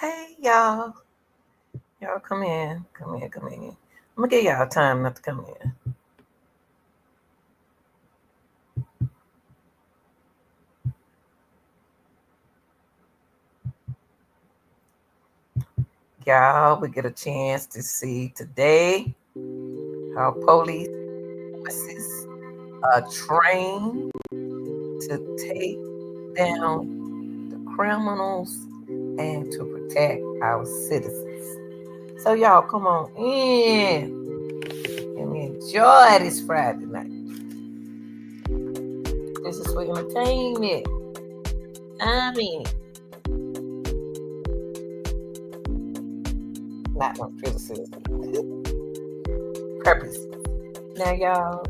Hey y'all. Y'all come in. Come in, come in. I'm gonna give y'all time not to come in. Y'all, we get a chance to see today how police forces are trained to take down the criminals and to protect our citizens. So y'all come on in and enjoy this Friday night. This is for entertainment. I mean, not no criticism. Purpose. Now, y'all,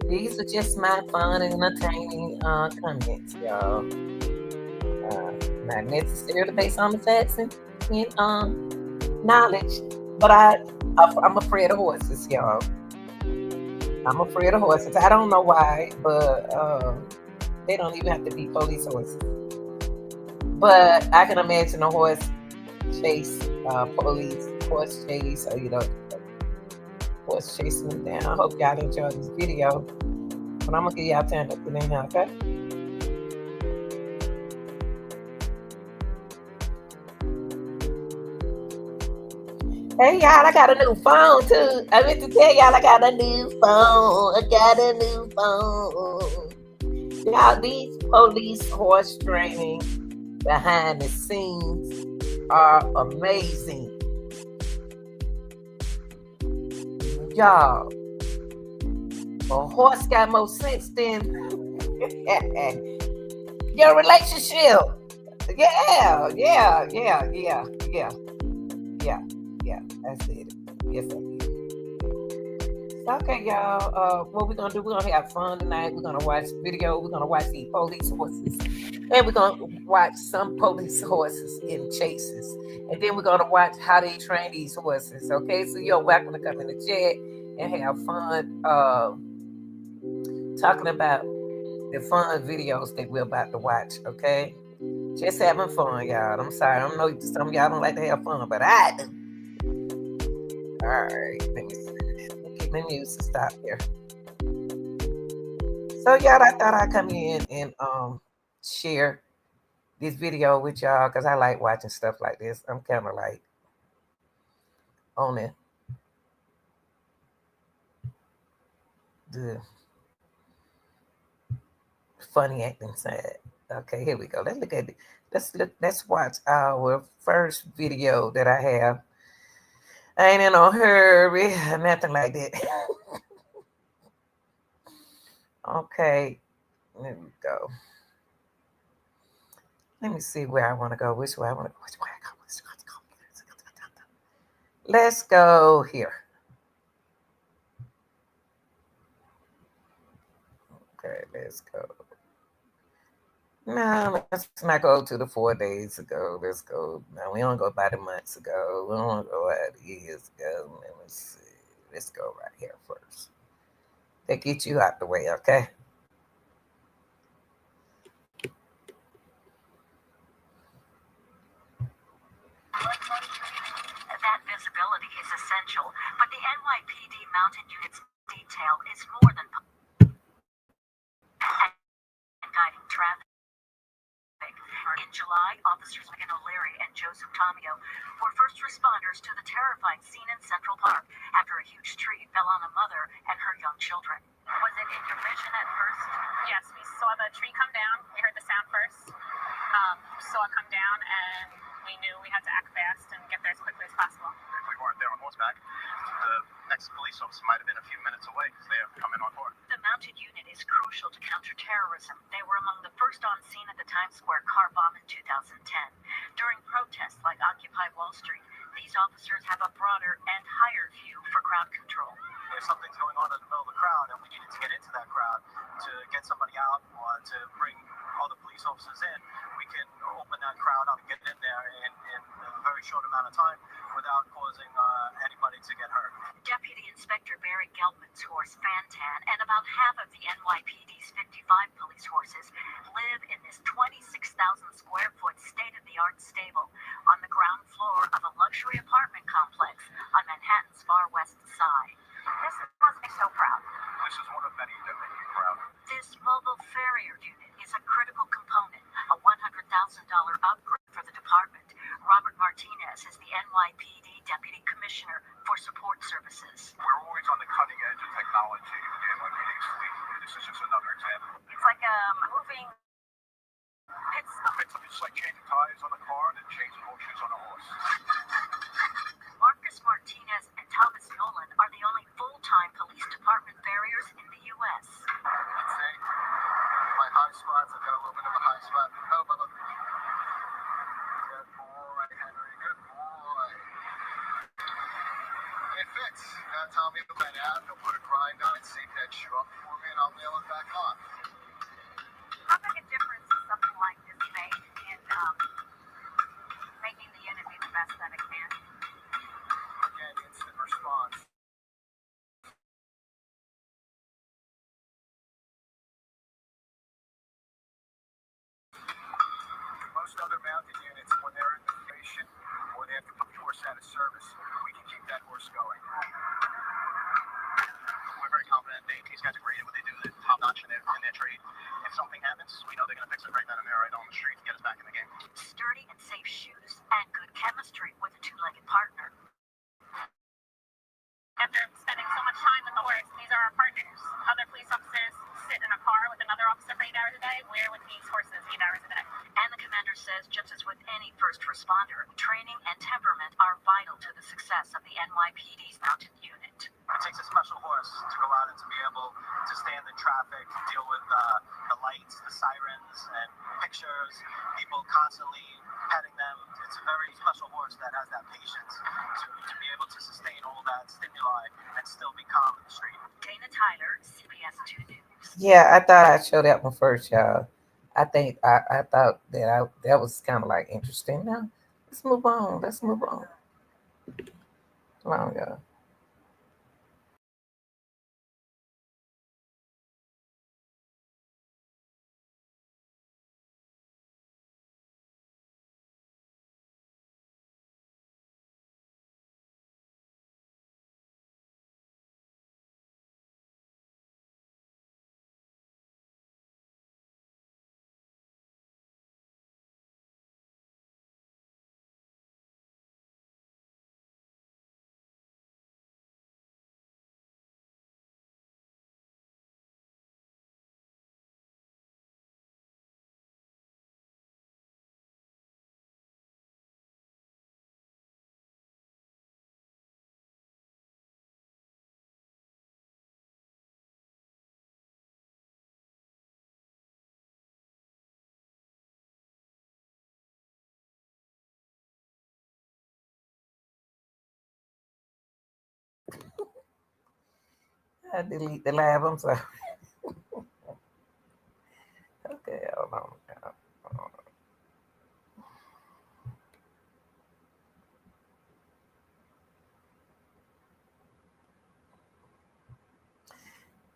these are just my fun and entertaining comments, y'all. Not necessarily based on the facts and knowledge, but I'm afraid of horses, y'all. I'm afraid of horses. I don't know why, but they don't even have to be police horses. But I can imagine a horse chase, police horse chase, or horse chasing them down. I hope y'all enjoy this video. But I'm gonna give y'all time to put in here, okay? Hey y'all, I got a new phone too. I meant to tell y'all I got a new phone. I got a new phone. Y'all, these police horse training behind the scenes are amazing. Y'all, a horse got more sense than your relationship. Yeah. I said it. Yes, I did. Okay, y'all. What we're gonna do? We're gonna have fun tonight. We're gonna watch video. We're gonna watch the police horses, and we're gonna watch some police horses in chases, and then we're gonna watch how they train these horses. Okay, so you're welcome to come in the chat and have fun. Talking about the fun videos that we're about to watch. Okay, just having fun, y'all. I'm sorry. I know some of y'all don't like to have fun, but I do. All right, let me get my music stop here. So y'all, I thought I'd come in and share this video with y'all because I like watching stuff like this. I'm kind of like on it. The funny acting side. Okay, here we go. Let's look at it. Let's watch our first video that I have. I ain't in no hurry, nothing like that. Okay, there we go. Let me see where I want to go. Which way I want to go. Which way I go. Let's go here. Okay, let's go. No, let's not go to the 4 days ago. Let's go. No, we don't go by the months ago. We don't go by the years ago. Let me see. Let's go right here first. That get you out the way, okay? That visibility is essential, but the NYPD mounted unit's detail is more than and guiding traffic. In July, officers Megan O'Leary and Joseph Tomio were first responders to the terrifying scene in Central Park after a huge tree fell on a mother and her young children. Was it in your vision at first? Yes, we saw the tree come down. We heard the sound first. Saw it come down, and we knew we had to act fast and get there as quickly as possible. If we weren't there on horseback, the next police officer might have been a few minutes away because they have come in on board. The mounted unit is crucial to counterterrorism. They were among the first on scene at the Times Square car bomb in 2010. During protests like Occupy Wall Street, these officers have a broader and higher view for crowd control. If something's going on in the middle of the crowd and we needed to get into that crowd to get somebody out or to bring other police officers in, we can open that crowd up and get in there in a very short amount of time without causing anybody to get hurt. Deputy Inspector Barry Geltman's horse Fantan and about half of the NYPD's 55 police horses live in this 26,000 square foot state-of-the-art backyard stable on the ground floor of a luxury apartment complex on Manhattan's far west side. This must be so proud. This is one of many that make me proud. This mobile farrier unit is a critical component, a $100,000 upgrade for the department. Robert Martinez is the NYPD Deputy Commissioner for Support Services. We're always on the cutting edge of technology in the NYPD's fleet. This is just another example. It's like a moving pit stop. It's like changing tires on a car and then changing horseshoes on a horse. Marcus Martinez and Thomas Nolan are the only full-time police department farriers in the U.S. Let's see. My high spots, I've got a little bit of a high spot. Oh, but look. Good boy, Henry. Good boy. It fits. Tommy will let out. He'll put a grind on it, save that shoe up for me, and I'll nail it back on. How big a difference does something like this make in making the unit be the best that it can? Again, instant response. Most other mounted units, when they're in the station or they have to put the horse out of service, we can keep that horse going. We're very confident. These guys are great at what they do. They're top notch in their trade. If something happens, we know they're going to fix it right then and there, right on the street, to get us back in the game. Sturdy and safe shoes and good chemistry with a two-legged partner. After spending so much time with the horse, these are our partners. Other police officers sit in a car with another officer for 8 hours a day. We're with these horses 8 hours a day. And the commander says, just as with any first responder, training and temperament are vital to the success of the NYPD's mounted unit. It takes a special horse to go out and to be able to stand in traffic, to deal with the lights, the sirens, and pictures, people constantly petting them. It's a very special horse that has that patience to be able to sustain all that stimuli and still be calm in the street. Dana Tyler, CBS 2 News. Yeah, I thought I'd show that one first, y'all. I think I thought that was kind of like interesting. Now, let's move on. Come on, y'all. I delete the live. I'm sorry. Okay, hold on.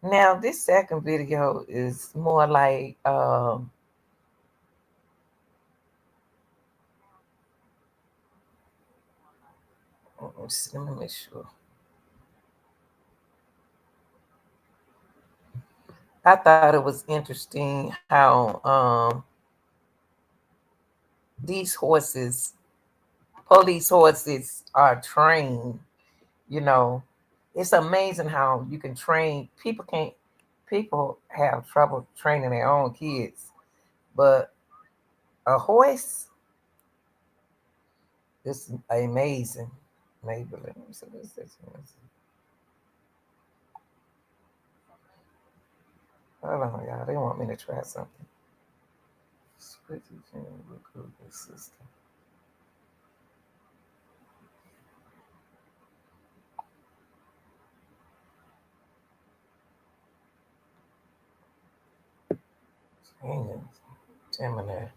Now, this second video is more like let me make sure. I thought it was interesting how these horses, police horses, are trained. You know, it's amazing how you can train. People have trouble training their own kids, but a horse is amazing. Maybe let me see what's this one. Hold on, y'all. They want me to try something. Switch to Google system. Gemini.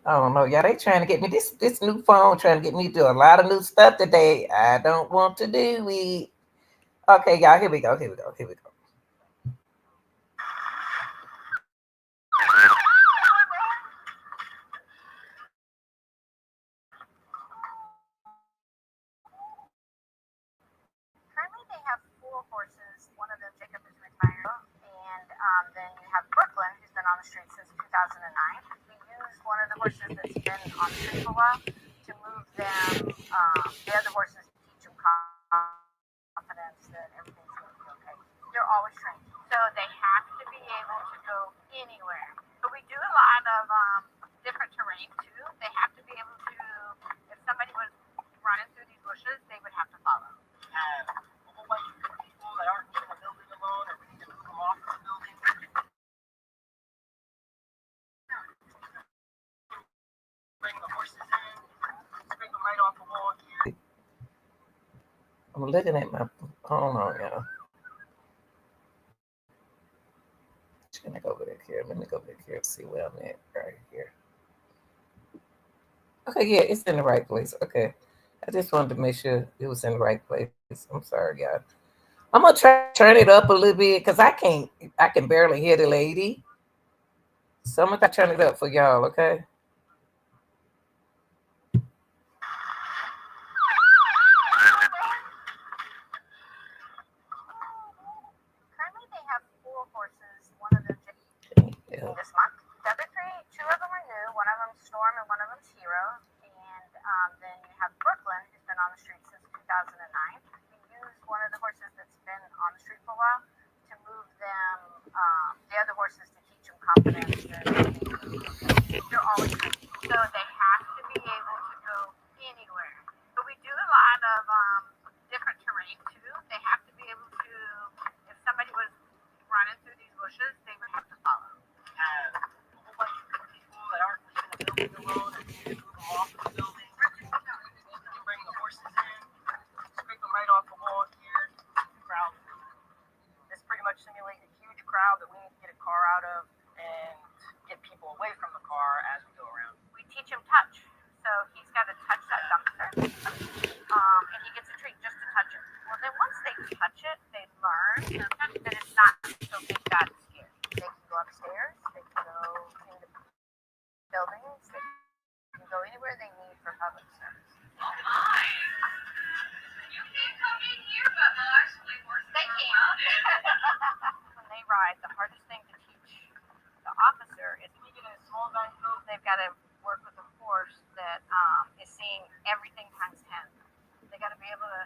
I don't know. Y'all, they trying to get me this new phone, trying to get me to do a lot of new stuff today. I don't want to do it. Okay, y'all, here we go. 4 horses. One of them, Jacob, is retired. And then you have Brooklyn, who's been on the street since 2009. We use one of the horses that's been on the street for a while to move them, the other horses, to teach them confidence that everything's going to be okay. They're always trained. So they have to be able to go anywhere. But we do a lot of different terrain too. They have to be able to, if somebody was running through these bushes, they would have to follow. Have a whole bunch of people that aren't in the building alone, or we need to move them off the building. Bring the horses in, bring them right off the wall here. I'm looking at my hold on, y'all. Just gonna go back here. Let me go back here and see where I'm at right here. Okay, yeah, it's in the right place. Okay. I just wanted to make sure it was in the right place. I'm sorry, y'all. I'm gonna try to turn it up a little bit because I can barely hear the lady. So I'm gonna turn it up for y'all, okay? Currently, they have 4 horses. One of them Yeah. this month. The other 3, 2 of them are new. One of them's Storm and one of them's Hero. And then you have Brooklyn, who's been on the street since 2009. We use one of the horses that's been on the street for a while to move them, the other horses, to teach them confidence that they're always trained. So they have to be able to go anywhere. But we do a lot of different terrain too. They have to be able to, if somebody was running through these bushes, they would have to follow. Have a whole bunch of people that aren't in the building alone, or we need to move them off the building. You can bring the horses in, bring them right off the wall here. Crowd. This pretty much simulates a huge crowd that we need to get a car out of and get people away from the car as we go around. We teach him touch. So he's got to touch that dumpster. And he gets a treat just to touch it. Well, then once they touch it, they learn that it's not so big, bad, and scary. They can go upstairs. They can go in the buildings. They can go anywhere they need for public service. You can't come in here, but actually work. They can. When they ride, the hardest thing to teach the officer is when you get in a small gun group, they've got to work with a force that is seeing everything times 10. They got to be able to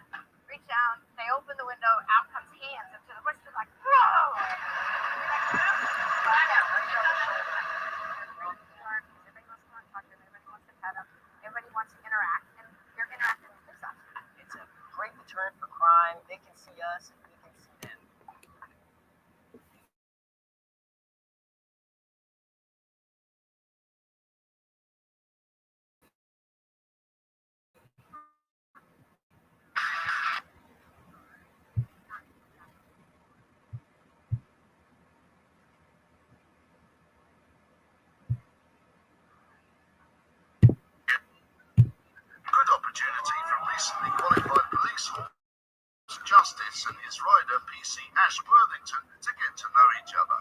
reach down. They open the window, out comes hands, and to the horse, they're like, whoa! Everybody wants to go and talk to them. Everybody wants to pet them. Everybody wants to interact, and you're interacting with police officers. It's a great deterrent for crime. They can see us and we can see them. Good opportunity for recently qualified police horse Justice and his rider PC Ash Worthington to get to know each other.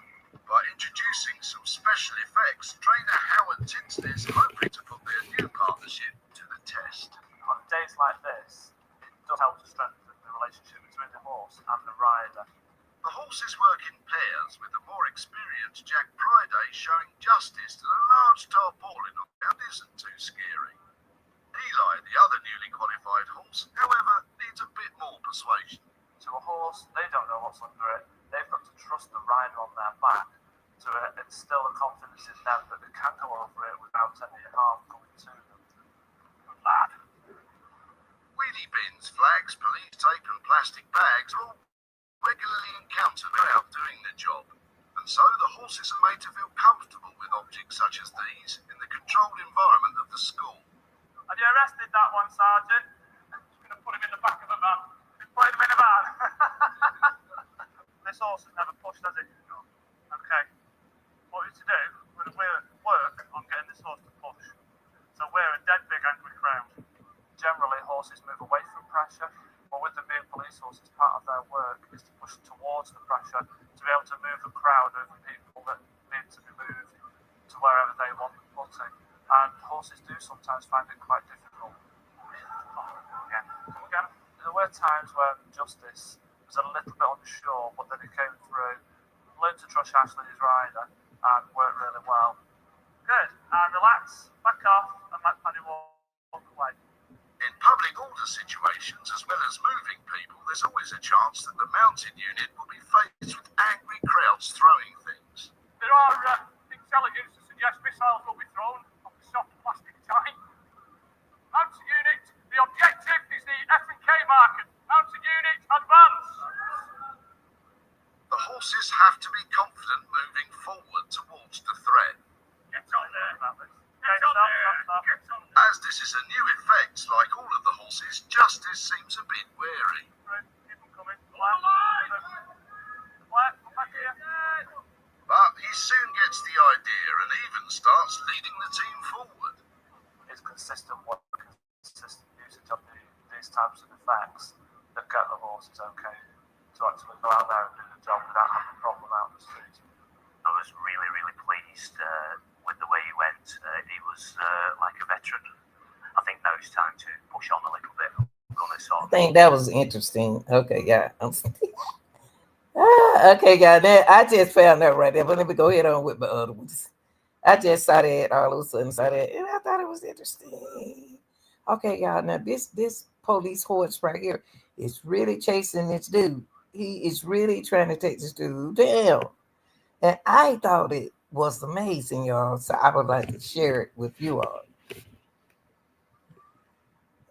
By introducing some special effects, trainer Howard Tinsley is hoping to put their new partnership to the test. On days like this, it does help to strengthen the relationship between the horse and the rider. The horses work in pairs, with the more experienced Jack Priday showing Justice that a large tarpaulin on the ground isn't too scary. Eli, the other newly qualified horse, however, needs a bit more persuasion. To a horse, they don't know what's under it. They've got to trust the rider on their back to instill a confidence in them that they can go over it without any harm coming to them. Good lad. Wheelie bins, flags, police tape and plastic bags are all regularly encountered without doing the job. And so the horses are made to feel comfortable with objects such as these in the controlled environment of the school. Have you arrested that one, Sergeant? Just going to put him in the back of a van. Put him in a van. This horse has never pushed, has it? No. Okay. What we're to do, we're going to work on getting this horse to push. So we're a dead big angry crowd. Generally, horses move away from pressure, but with them being police horses, part of their work is to push towards the pressure to be able to move the crowd over people that need to be moved to wherever they want them putting. And horses do sometimes find it quite difficult. Again. There were times when Justice was was a little bit unsure, but then he came through, learned to trust Ashley, his rider, and worked really well. Good. And relax, back off, and let Paddy walk away. In public order situations, as well as moving people, there's always a chance that the mounted unit will be faced with angry crowds throwing things. There are intelligence to suggest missiles will be thrown off the soft plastic type. Mounted unit, the objective is the F&K market. Mounted unit, advance. The horses have to be confident moving forward towards the threat. Get on there, Atlas. Get on there. As this is a new effect, like all of the horses, Justice seems a bit wary. Keep them coming. Black, come back here. But he soon gets the idea and even starts leading the team forward. It's consistent work, consistent usage of these types of effects that get the horses okay to actually go out there and do the job without having a problem out in the street. I was really, really pleased with the way he went. He was like a veteran. I think now it's time to push on a little bit. I think that was interesting. Okay, yeah. Okay, y'all. I just found that right there. But let me go ahead on with my other ones. I just saw that all of a sudden, and I thought it was interesting. Okay, y'all. Now this police horse right here is really chasing this dude. He is really trying to take this dude down, and I thought it was amazing, y'all. So I would like to share it with you all.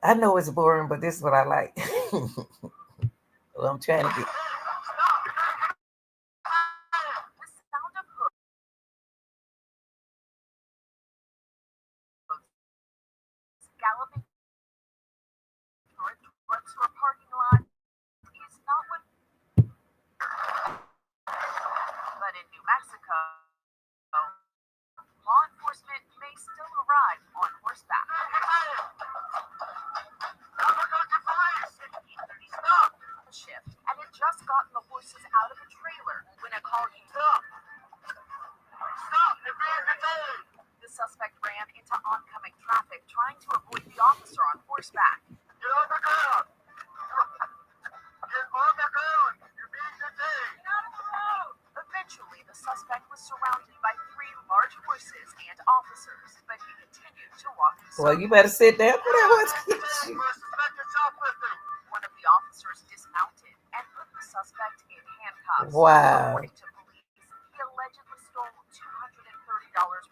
I know it's boring, but this is what I like. Well, I'm trying to get. Galloping towards a parking lot is not what. But in New Mexico, law enforcement may still arrive on horseback. Shift, and had just gotten the horses out of a trailer when a car came. Stop! The suspect ran into oncoming traffic, trying to avoid the officer on horseback. Get on the ground! Get on the ground! You're being detained! Eventually, the suspect was surrounded by 3 large horses and officers, but he continued to walk his Well, you better sit down for that horse. One of the officers dismounted and put the suspect in handcuffs. Wow. According to police, he allegedly stole $230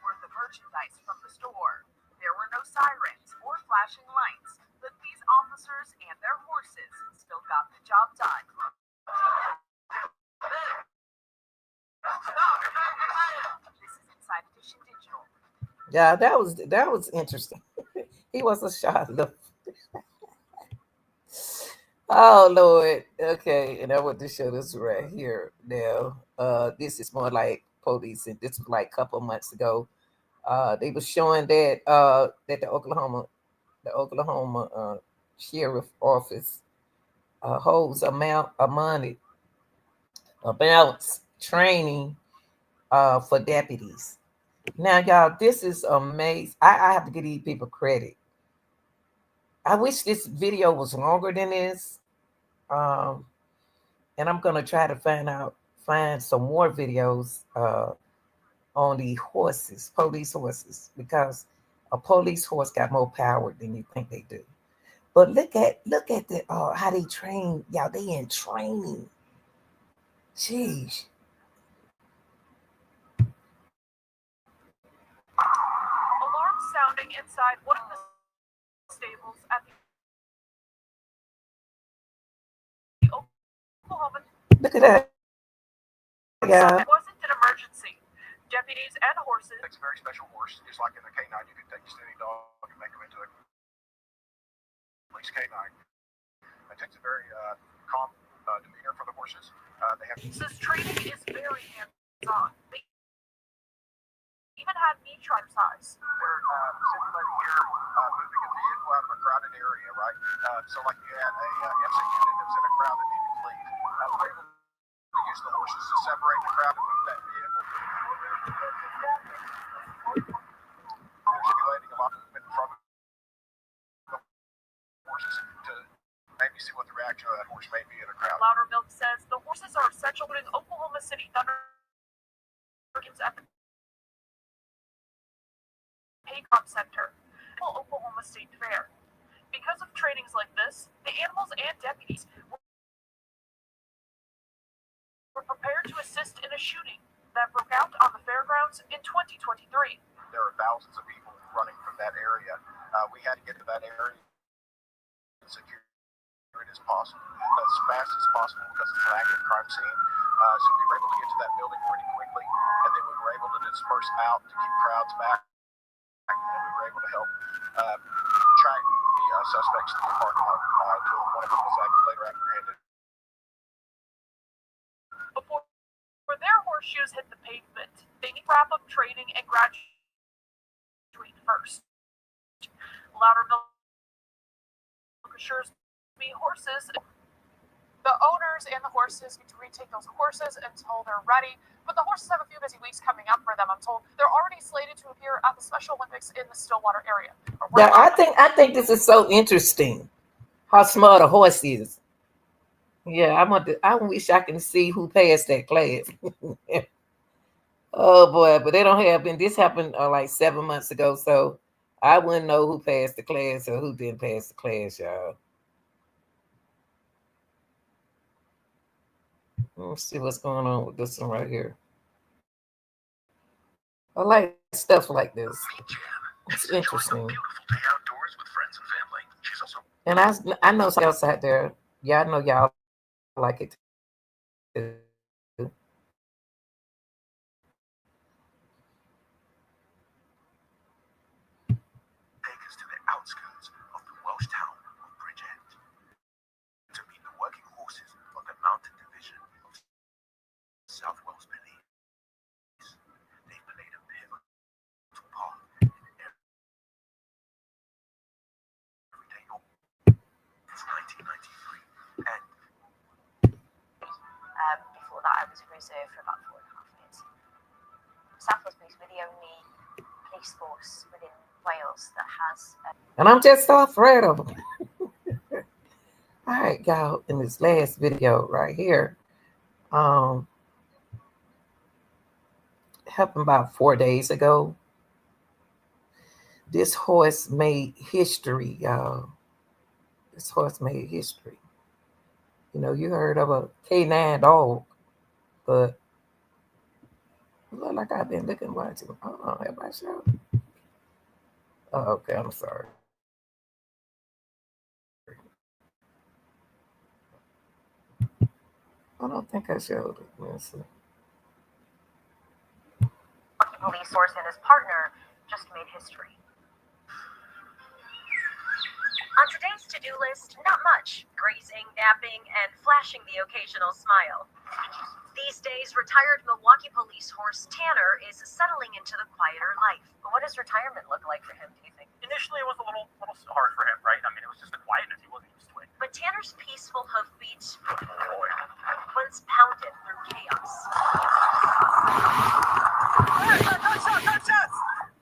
worth of merchandise from the store. There were no sirens or flashing lights, but these officers and their horses still got the job done. This is Inside Edition Digital. Yeah, that was interesting. He was a shot. Oh Lord. Okay, and I want to show this right here now. This is more like police, and this was like a couple of months ago. They were showing that that the Oklahoma sheriff office holds amounts training for deputies. Now, y'all, this is amazing. I have to give these people credit. I wish this video was longer than this. And I'm gonna try to find some more videos on the horses, police horses, because a police horse got more power than you think they do. But look at the how they train, y'all. They in training. Jeez. Alarm sounding inside one of the stables at the Oklahoma. Look at that. Yeah. It wasn't an emergency. Deputies and horses. It's a very special horse. Just like in a canine, you can take just any dog and make them into a police canine. It takes a very calm demeanor for the horses. They have. Says training is very hands-on. They even had me try size. We're simulating here moving a vehicle out of a crowded area, right? So like you had a MC unit that was in a crowd that needed to leave. We're able to use the horses to separate the crowd and move that vehicle. They're simulating a lot of movement from the horses to maybe see what the reaction of that horse may be in a crowd. Loudermilk says the horses are essential, putting Oklahoma City Thunder at the Paycom Center, Oklahoma State Fair. Because of trainings like this, the animals and deputies were prepared to assist in a shooting that broke out on the fairgrounds in 2023. There are thousands of people running from that area. We had to get to that area as secure as possible, as fast as possible, because it's an active crime scene. So we were able to get to that building pretty quickly, and then we were able to disperse out to keep crowds back, and we were able to help track the suspects to the parking lot until one of them was later apprehended. Before their horseshoes hit the pavement, they need to wrap up training and graduate first. Loudermilk assures me horses, the owners and the horses need to retake those horses until they're ready. But the horses have a few busy weeks coming up for them. I'm told they're already slated to appear at the Special Olympics in the Stillwater area. Yeah, I think this is so interesting. How smart a horse is. Yeah, I wish I can see who passed that class. Oh boy, but they don't have. And this happened like 7 months ago, so I wouldn't know who passed the class or who didn't pass the class, y'all. Let's see what's going on with this one right here. I like stuff like this. It's interesting. And I know something else out there. Y'all know y'all like it too. Take us to the outskirts of the Welsh town of Bridgend to meet the working horses of the Mountain Division of South Wales Police. They played a pivotal part in everyday life. It's 1993, and Before that, I was a reserve for about 4.5 years. South Wales Police were the only police force within Wales that has. And I'm just so afraid of them. All right, y'all, in this last video right here, happened about 4 days ago. This horse made history, y'all. This horse made history. You know, you heard of a K9 dog, but it look like I've been looking watching. Hold on, have I showed? Oh, okay, I'm sorry. I don't think I showed it. Let's see. Police source and his partner just made history. On today's to-do list, not much. Grazing, napping, and flashing the occasional smile. These days, retired Milwaukee police horse Tanner is settling into the quieter life. But what does retirement look like for him, do you think? Initially, it was a little hard for him, right? I mean, it was just the quietness. He wasn't used to it. But Tanner's peaceful hoofbeat once pounded through chaos.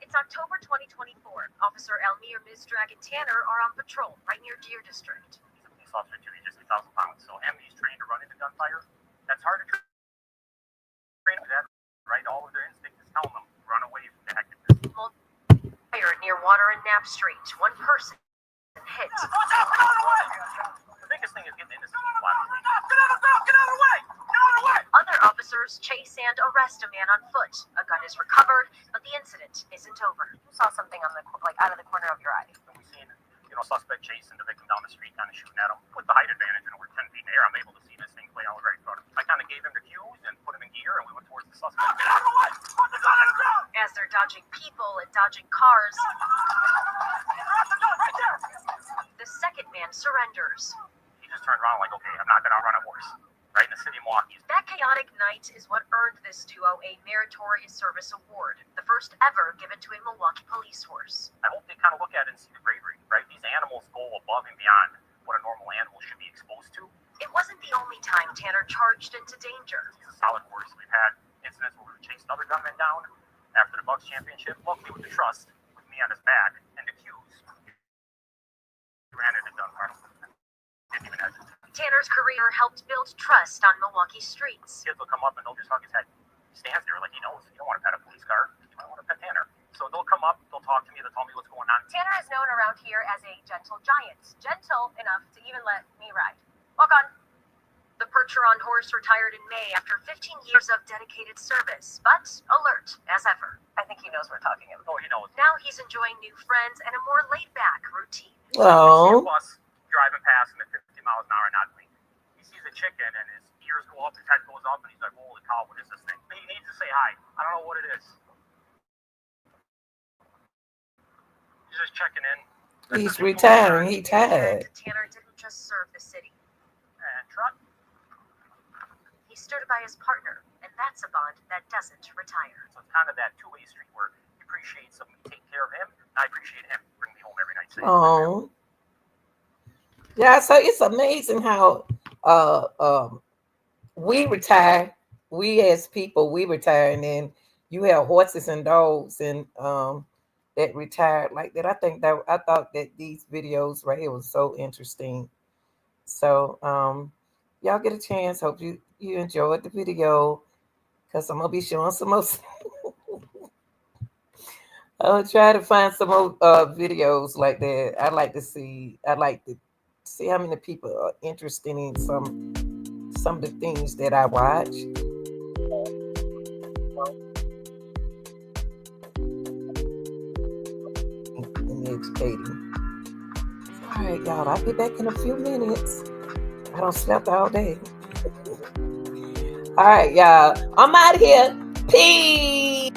It's October 2024. Officer Elmir Mizdrag and Tanner are on patrol right near Deer District. He's a police officer too. He's just 1,000 pounds. So him, he's trained to run into gunfire. That's hard to train for that, right? All of their instincts is telling them run away from the hecticness. Fire near Water and Knapp Street. One person hit. The biggest thing is getting innocent people out of the way. Other officers chase and arrest a man on foot. A gun is recovered, but the incident isn't over. You saw something on the out of the corner of your eye. We've seen, a suspect chasing the victim down the street, kind of shooting at him. With the height advantage and over 10 feet in the air, I'm able to see this thing play out right in front of me. I kind of gave him the cues and put him in gear, and we went towards the suspect. As they're dodging people and dodging cars, the second man surrenders. He just turned around like, okay, I'm not going to run a horse. Right in the city of Milwaukee. That chaotic night is what earned this duo a Meritorious Service Award, the first ever given to a Milwaukee police horse. I hope they kind of look at it and see the bravery, right? These animals go above and beyond what a normal animal should be exposed to. It wasn't the only time Tanner charged into danger. He's a solid horse. We've had incidents where we've chased other gunmen down after the Bucks championship, luckily with the trust, with me on his back, and the cues. He ran into gunfire. Didn't even hesitate. Tanner's career helped build trust on Milwaukee streets. Kids will come up and they'll just hug his head. He stands there like he knows. You don't want to pet a police car. You might want to pet Tanner. So they'll come up, they'll talk to me, they'll tell me what's going on. Tanner is known around here as a gentle giant, gentle enough to even let me ride. Walk on. The Percheron horse retired in May after 15 years of dedicated service, but alert as ever. I think he knows we're talking about. Oh, he knows. Now he's enjoying new friends and a more laid-back routine. I see a Oh, bus driving past him at 50 miles an hour and not blink. He sees a chicken and his ears go up, his head goes up, and he's like, holy cow, what is this thing? He needs to say hi. I don't know what it is. He's just checking in. he's retiring. He tired. Tanner didn't just serve the city. And truck. He stood by his partner, and that's a bond that doesn't retire. So it's kind of that two-way street where he appreciates somebody take care of him, and I appreciate him bring me home every night safe. Oh, yeah. So it's amazing how we retire. We as people, we retire, and then you have horses and dogs and that retired like that. I thought that these videos right here was so interesting. So y'all get a chance. Hope you enjoyed the video, because I'm gonna be showing some more. I'll try to find some more videos like that. I'd like to see how many people are interested in some of the things that I watch. And educating. All right, y'all. I'll be back in a few minutes. I don't slept all day. All right, y'all. I'm out of here. Peace.